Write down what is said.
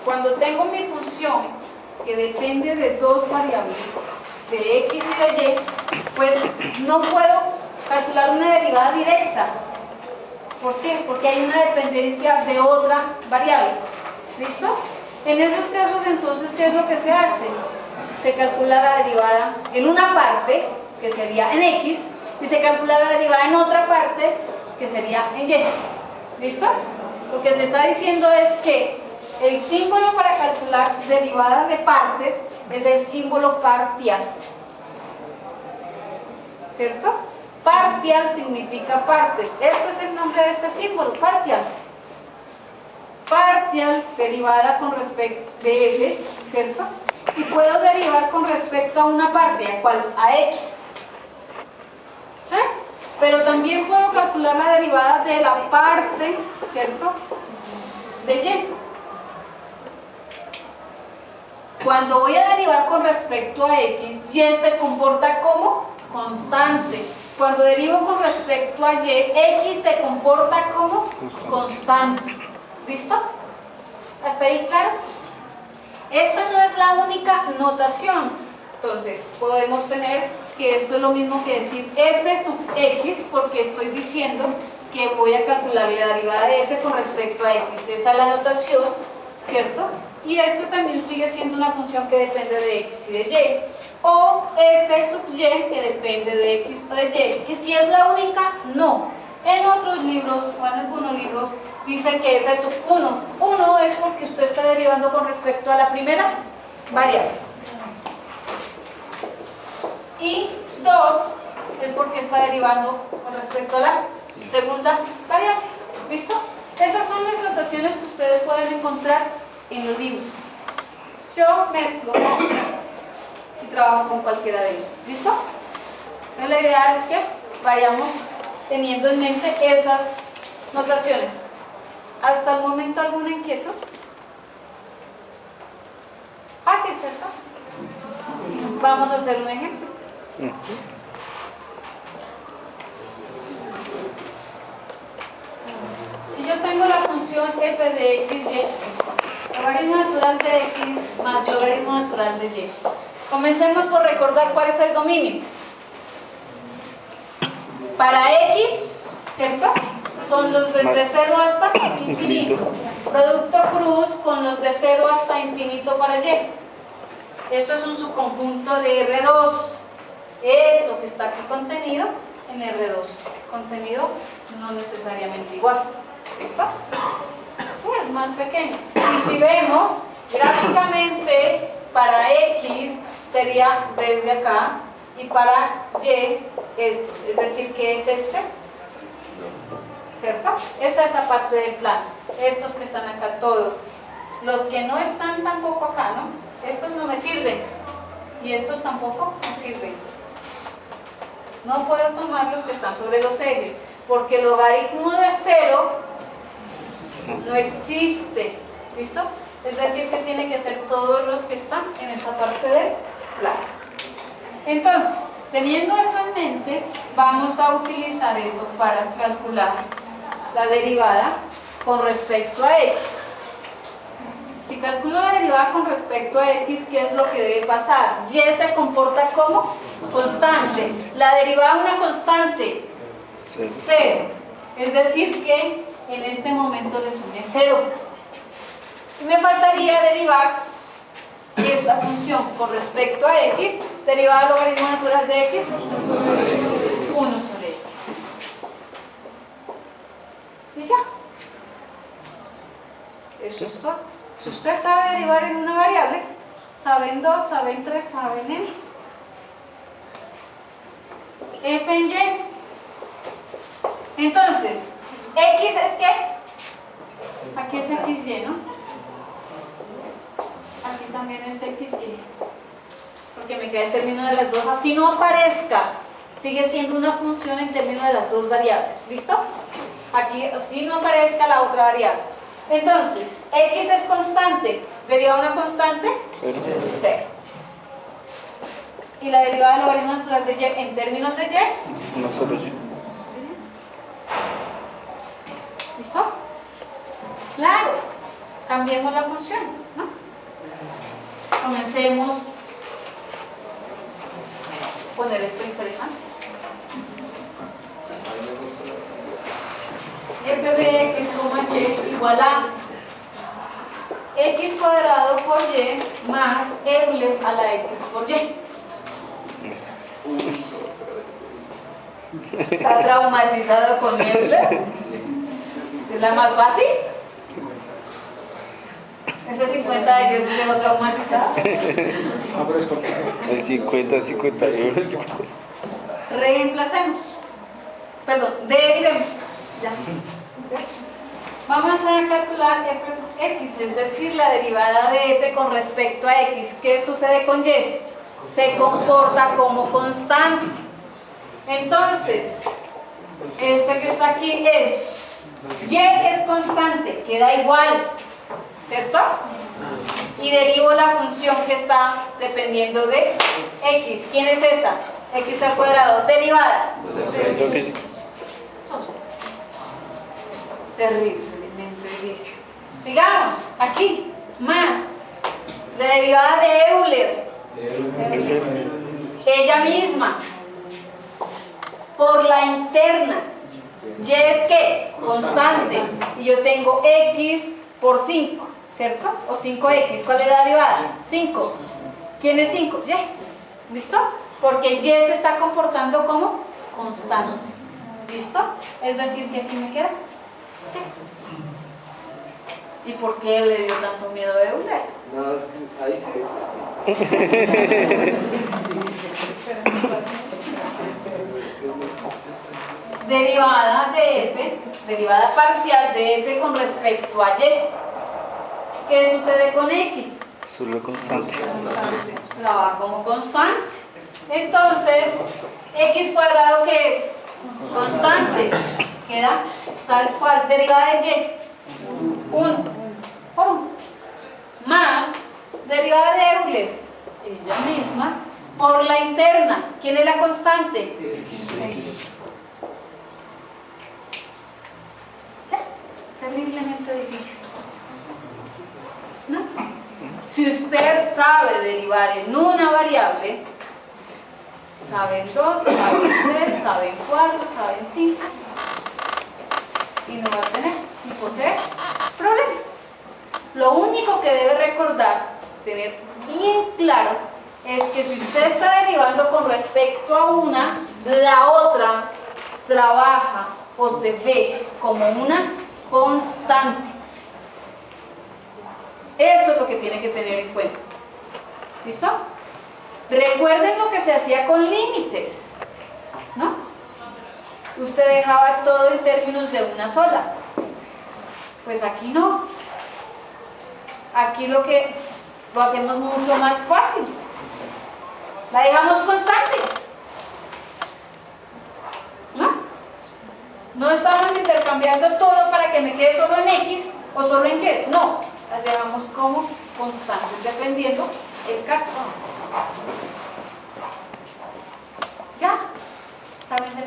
cuando tengo mi función que depende de dos variables, de x y de y, pues no puedo calcular una derivada directa. ¿Por qué? Porque hay una dependencia de otra variable. ¿Listo? En esos casos, entonces, ¿qué es lo que se hace? Se calcula la derivada en una parte, que sería en x, y se calcula la derivada en otra parte, que sería en y. ¿Listo? Lo que se está diciendo es que el símbolo para calcular derivadas de partes es el símbolo parcial. ¿Cierto? Parcial significa parte. Este es el nombre de este símbolo, parcial. Parcial derivada con respecto de f, ¿cierto? Y puedo derivar con respecto a una parte, ¿a cuál? A x. ¿Sí? Pero también puedo calcular la derivada de la parte, ¿cierto?, de y. Cuando voy a derivar con respecto a x, y se comporta como constante. Cuando derivo con respecto a y, x se comporta como constante. ¿Listo? ¿Hasta ahí claro? Esta no es la única notación. Entonces, podemos tener que esto es lo mismo que decir f sub x, porque estoy diciendo que voy a calcular la derivada de f con respecto a x. Esa es la notación, ¿cierto? Y esto también sigue siendo una función que depende de x y de y. O f sub y, que depende de x o de y. ¿Y si es la única? No. En otros libros, o en algunos libros, dice que f sub 1. 1 es porque usted está derivando con respecto a la primera variable. Y 2 es porque está derivando con respecto a la segunda variable. ¿Listo? Esas son las notaciones que ustedes pueden encontrar en los libros. Yo mezclo y trabajo con cualquiera de ellos. ¿Listo? Entonces la idea es que vayamos teniendo en mente esas notaciones. ¿Hasta el momento alguna inquietud? Fácil, ¿cierto? Vamos a hacer un ejemplo. Si yo tengo la función f de x, y, logaritmo natural de x más logaritmo natural de y. Comencemos por recordar cuál es el dominio. Para x, ¿cierto?, son los desde 0 hasta infinito. Producto cruz con los de 0 hasta infinito para y. Esto es un subconjunto de R2. Esto que está aquí contenido en R2. Contenido no necesariamente igual. ¿Listo? Es más pequeño. Y si vemos, gráficamente, para x sería desde acá y para y estos. Es decir, que es este. ¿Cierto? Esa es esa parte del plano. Estos que están acá todos. Los que no están tampoco acá, ¿no? Estos no me sirven. Y estos tampoco me sirven. No puedo tomar los que están sobre los ejes, porque el logaritmo de 0 no existe. ¿Listo? Es decir, que tiene que ser todos los que están en esta parte del plano. Entonces, teniendo eso en mente, vamos a utilizar eso para calcular la derivada con respecto a x. Si calculo la derivada con respecto a x, ¿qué es lo que debe pasar? Y se comporta como constante. La derivada de una constante, 0. Es decir, que en este momento le sume 0. Y me faltaría derivar esta función con respecto a x, derivada del logaritmo natural de x, 1 sobre x. ¿Y ya? Eso es todo. Si usted sabe derivar en una variable, saben 2, saben 3, saben n. F en y. Entonces, x es ¿qué? Aquí es xy, ¿no? Aquí también es xy. Porque me queda el término de las dos. Así no aparezca, sigue siendo una función en términos de las dos variables. ¿Listo? Aquí así no aparezca la otra variable. Entonces, x es constante. ¿Derivada una constante? 0. ¿Y la derivada del logaritmo natural de y en términos de y? No solo y. ¿Listo? Claro. cambiemos la función, ¿no? Comencemos a poner esto interesante. F de x, y igual a x cuadrado por y más Euler a la x por y. ¿Está traumatizado con Euler? ¿Es la más fácil? ¿Ese 50 de que te lo traumatizado? El 50 euros. Reemplacemos. Perdón, derivemos. Ya. Vamos a calcular f sub x, es decir, la derivada de f con respecto a x. ¿Qué sucede con y? Se comporta como constante. Entonces, este que está aquí es y es constante, queda igual, ¿cierto? Y derivo la función que está dependiendo de x. ¿Quién es esa? X al cuadrado, derivada. Terriblemente difícil. Sigamos, aquí, más. La derivada de Euler. Ella misma. Por la interna. Y es que, constante. Y yo tengo x por 5, ¿cierto? O 5x. ¿Cuál es la derivada? 5. ¿Quién es 5? Y. ¿Listo? Porque y se está comportando como constante. ¿Listo? Es decir, que aquí me queda. Sí. ¿Y por qué le dio tanto miedo a Euler? No, es que ahí sí. Derivada de f, derivada parcial de f con respecto a y. ¿Qué sucede con x? Solo constante. La va como constante. Entonces, x cuadrado, ¿qué es? Constante. Queda tal cual, derivada de y. 1 por 1. Más derivada de Euler, ella misma, por la interna. ¿Quién es la constante? X. Ya, terriblemente difícil, ¿no? Si usted sabe derivar en una variable, saben 2, saben 3, saben 4, saben 5, y no va a tener ni poseer problemas. Lo único que debe recordar, tener bien claro, es que si usted está derivando con respecto a una, la otra trabaja o se ve como una constante. Eso es lo que tiene que tener en cuenta. ¿Listo? Recuerden lo que se hacía con límites, ¿no? Usted dejaba todo en términos de una sola. Pues aquí no. Aquí lo hacemos mucho más fácil. La dejamos constante, ¿no? No estamos intercambiando todo para que me quede solo en x o solo en y. No, las dejamos como constantes dependiendo el caso. ¿Ya? ¿Saben?